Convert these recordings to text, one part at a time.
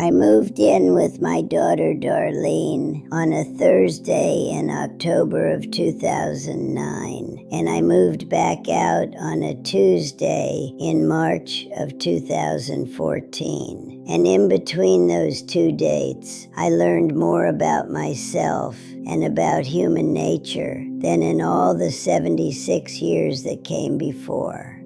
I moved in with my daughter Darlene on a Thursday in October of 2009, and I moved back out on a Tuesday in March of 2014. And in between those two dates, I learned more about myself and about human nature than in all the 76 years that came before.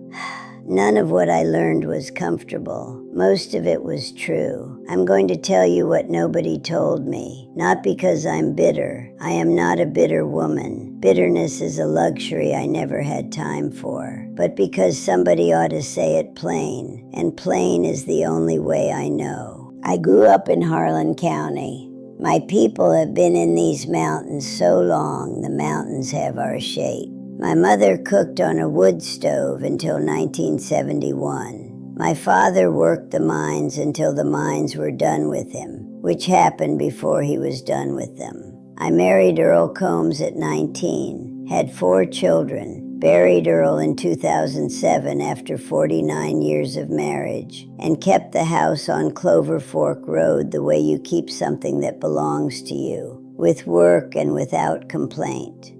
None of what I learned was comfortable. Most of it was true. I'm going to tell you what nobody told me, not because I'm bitter. I am not a bitter woman. Bitterness is a luxury I never had time for, but because somebody ought to say it plain, and plain is the only way I know. I grew up in Harlan County. My people have been in these mountains so long, the mountains have our shape. My mother cooked on a wood stove until 1971. My father worked the mines until the mines were done with him, which happened before he was done with them. I married Earl Combs at 19, had 4 children, buried Earl in 2007 after 49 years of marriage, and kept the house on Clover Fork Road the way you keep something that belongs to you, with work and without complaint.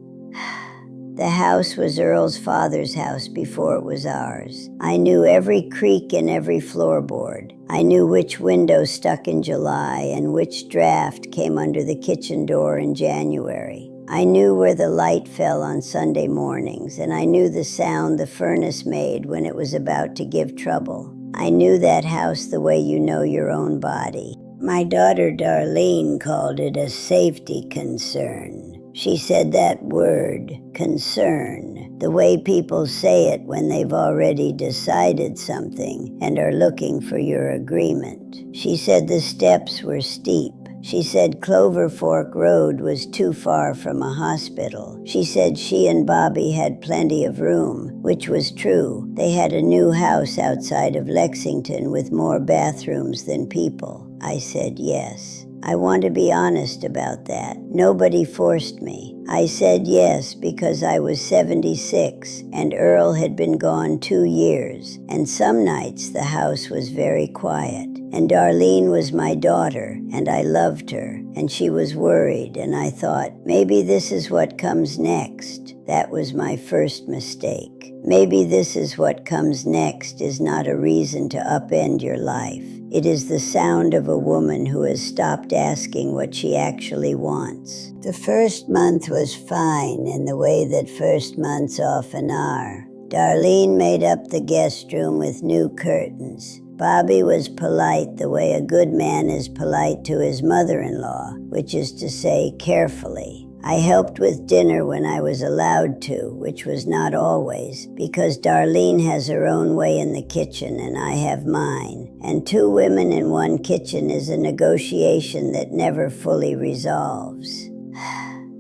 The house was Earl's father's house before it was ours. I knew every creak in every floorboard. I knew which window stuck in July and which draft came under the kitchen door in January. I knew where the light fell on Sunday mornings, and I knew the sound the furnace made when it was about to give trouble. I knew that house the way you know your own body. My daughter Darlene called it a safety concern. She said that word, concern, the way people say it when they've already decided something and are looking for your agreement. She said the steps were steep. She said Clover Fork Road was too far from a hospital. She said she and Bobby had plenty of room, which was true. They had a new house outside of Lexington with more bathrooms than people. I said yes. I want to be honest about that. Nobody forced me. I said yes because I was 76 and Earl had been gone 2 years, and some nights the house was very quiet. And Darlene was my daughter, and I loved her, and she was worried, and I thought, maybe this is what comes next. That was my first mistake. Maybe this is what comes next is not a reason to upend your life. It is the sound of a woman who has stopped asking what she actually wants. The first month was fine in the way that first months often are. Darlene made up the guest room with new curtains. Bobby was polite the way a good man is polite to his mother-in-law, which is to say, carefully. I helped with dinner when I was allowed to, which was not always, because Darlene has her own way in the kitchen and I have mine. And 2 women in one kitchen is a negotiation that never fully resolves.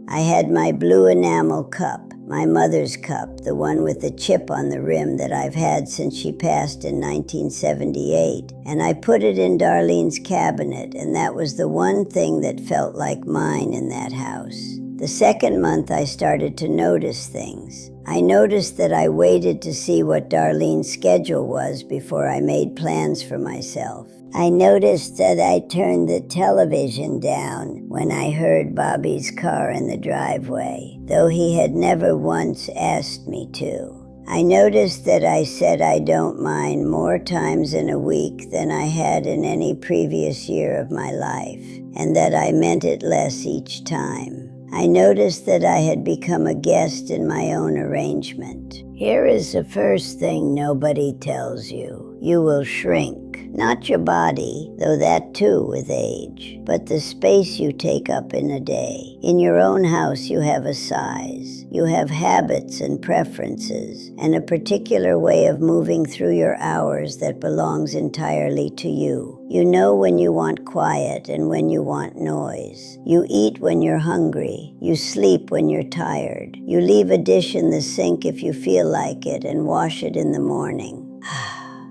I had my blue enamel cup, my mother's cup, the one with the chip on the rim that I've had since she passed in 1978, and I put it in Darlene's cabinet, and that was the one thing that felt like mine in that house. The second month I started to notice things. I noticed that I waited to see what Darlene's schedule was before I made plans for myself. I noticed that I turned the television down when I heard Bobby's car in the driveway, though he had never once asked me to. I noticed that I said I don't mind more times in a week than I had in any previous year of my life, and that I meant it less each time. I noticed that I had become a guest in my own arrangement. Here is the first thing nobody tells you. You will shrink. Not your body, though that too with age, but the space you take up in a day. In your own house you have a size. You have habits and preferences, and a particular way of moving through your hours that belongs entirely to you. You know when you want quiet and when you want noise. You eat when you're hungry. You sleep when you're tired. You leave a dish in the sink if you feel like it and wash it in the morning.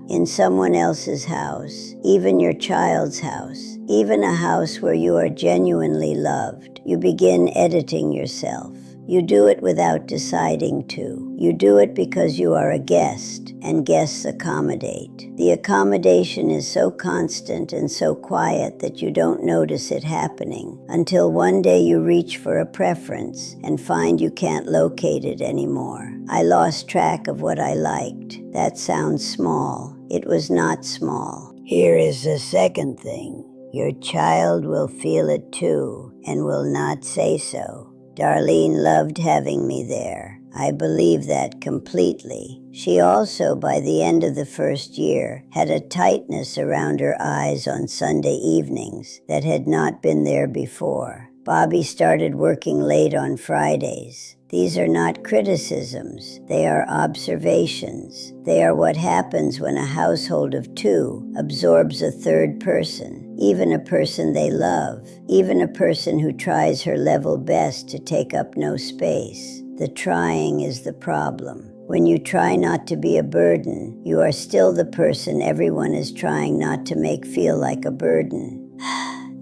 In someone else's house, even your child's house, even a house where you are genuinely loved, you begin editing yourself. You do it without deciding to. You do it because you are a guest, and guests accommodate. The accommodation is so constant and so quiet that you don't notice it happening until one day you reach for a preference and find you can't locate it anymore. I lost track of what I liked. That sounds small. It was not small. Here is the second thing. Your child will feel it too and will not say so. Darlene loved having me there. I believe that completely. She also, by the end of the first year, had a tightness around her eyes on Sunday evenings that had not been there before. Bobby started working late on Fridays. These are not criticisms. They are observations. They are what happens when a household of two absorbs a third person, even a person they love, even a person who tries her level best to take up no space. The trying is the problem. When you try not to be a burden, you are still the person everyone is trying not to make feel like a burden.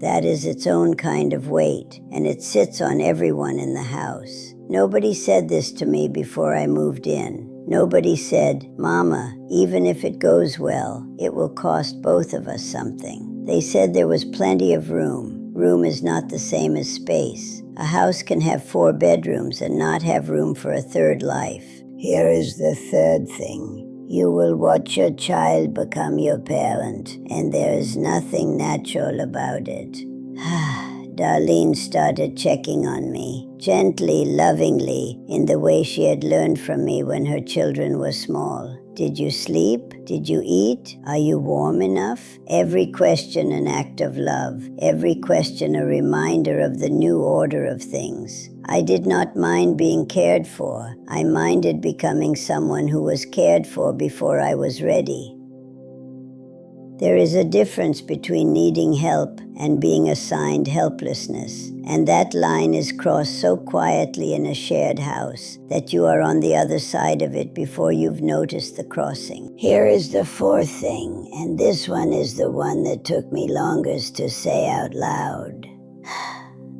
That is its own kind of weight, and it sits on everyone in the house. Nobody said this to me before I moved in. Nobody said, "Mama, even if it goes well, it will cost both of us something." They said there was plenty of room. Room is not the same as space. A house can have 4 bedrooms and not have room for a third life. Here is the third thing. You will watch your child become your parent, and there is nothing natural about it. Darlene started checking on me, gently, lovingly, in the way she had learned from me when her children were small. Did you sleep? Did you eat? Are you warm enough? Every question an act of love. Every question a reminder of the new order of things. I did not mind being cared for. I minded becoming someone who was cared for before I was ready. There is a difference between needing help and being assigned helplessness, and that line is crossed so quietly in a shared house that you are on the other side of it before you've noticed the crossing. Here is the fourth thing, and this one is the one that took me longest to say out loud.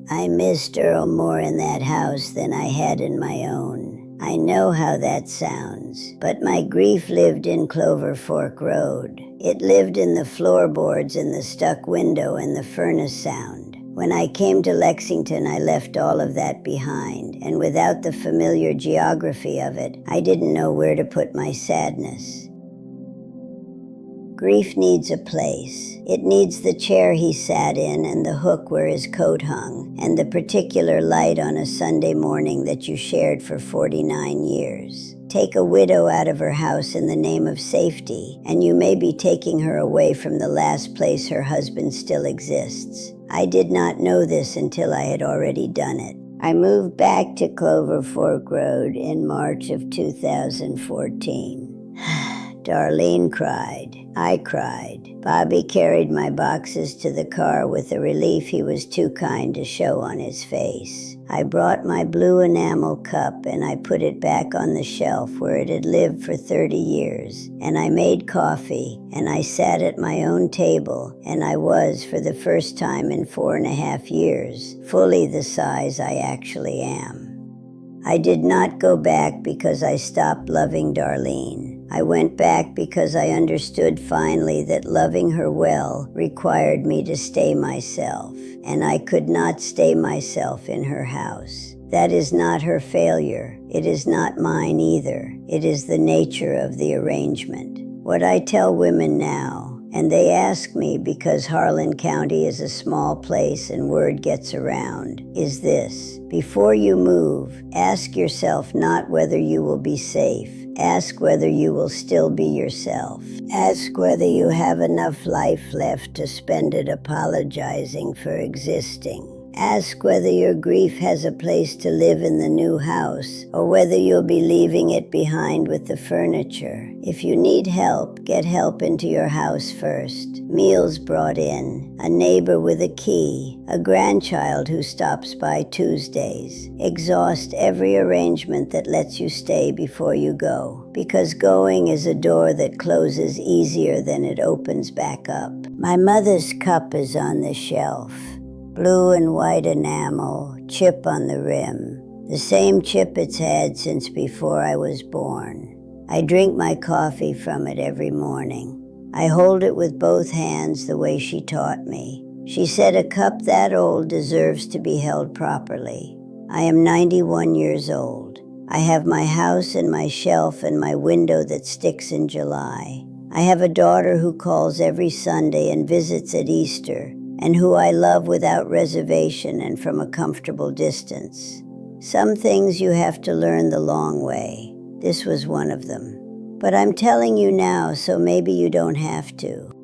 I missed Earl more in that house than I had in my own. I know how that sounds, but my grief lived in Clover Fork Road. It lived in the floorboards and the stuck window and the furnace sound. When I came to Lexington, I left all of that behind, and without the familiar geography of it, I didn't know where to put my sadness. Grief needs a place. It needs the chair he sat in and the hook where his coat hung, and the particular light on a Sunday morning that you shared for 49 years. Take a widow out of her house in the name of safety, and you may be taking her away from the last place her husband still exists. I did not know this until I had already done it. I moved back to Clover Fork Road in March of 2014. Darlene cried. I cried. Bobby carried my boxes to the car with a relief he was too kind to show on his face. I brought my blue enamel cup and I put it back on the shelf where it had lived for 30 years. And I made coffee and I sat at my own table, and I was, for the first time in 4.5 years, fully the size I actually am. I did not go back because I stopped loving Darlene. I went back because I understood finally that loving her well required me to stay myself, and I could not stay myself in her house. That is not her failure. It is not mine either. It is the nature of the arrangement. What I tell women now, and they ask me because Harlan County is a small place and word gets around, is this: before you move, ask yourself not whether you will be safe. Ask whether you will still be yourself. Ask whether you have enough life left to spend it apologizing for existing. Ask whether your grief has a place to live in the new house, or whether you'll be leaving it behind with the furniture. If you need help, get help into your house first. Meals brought in, a neighbor with a key, a grandchild who stops by Tuesdays. Exhaust every arrangement that lets you stay before you go, because going is a door that closes easier than it opens back up. My mother's cup is on the shelf. Blue and white enamel, chip on the rim. the same chip it's had since before I was born. I drink my coffee from it every morning. I hold it with both hands the way she taught me. She said a cup that old deserves to be held properly. I am 91 years old. I have my house and my shelf and my window that sticks in July. I have a daughter who calls every Sunday and visits at Easter, and who I love without reservation and from a comfortable distance. Some things you have to learn the long way. This was one of them. But I'm telling you now, so maybe you don't have to.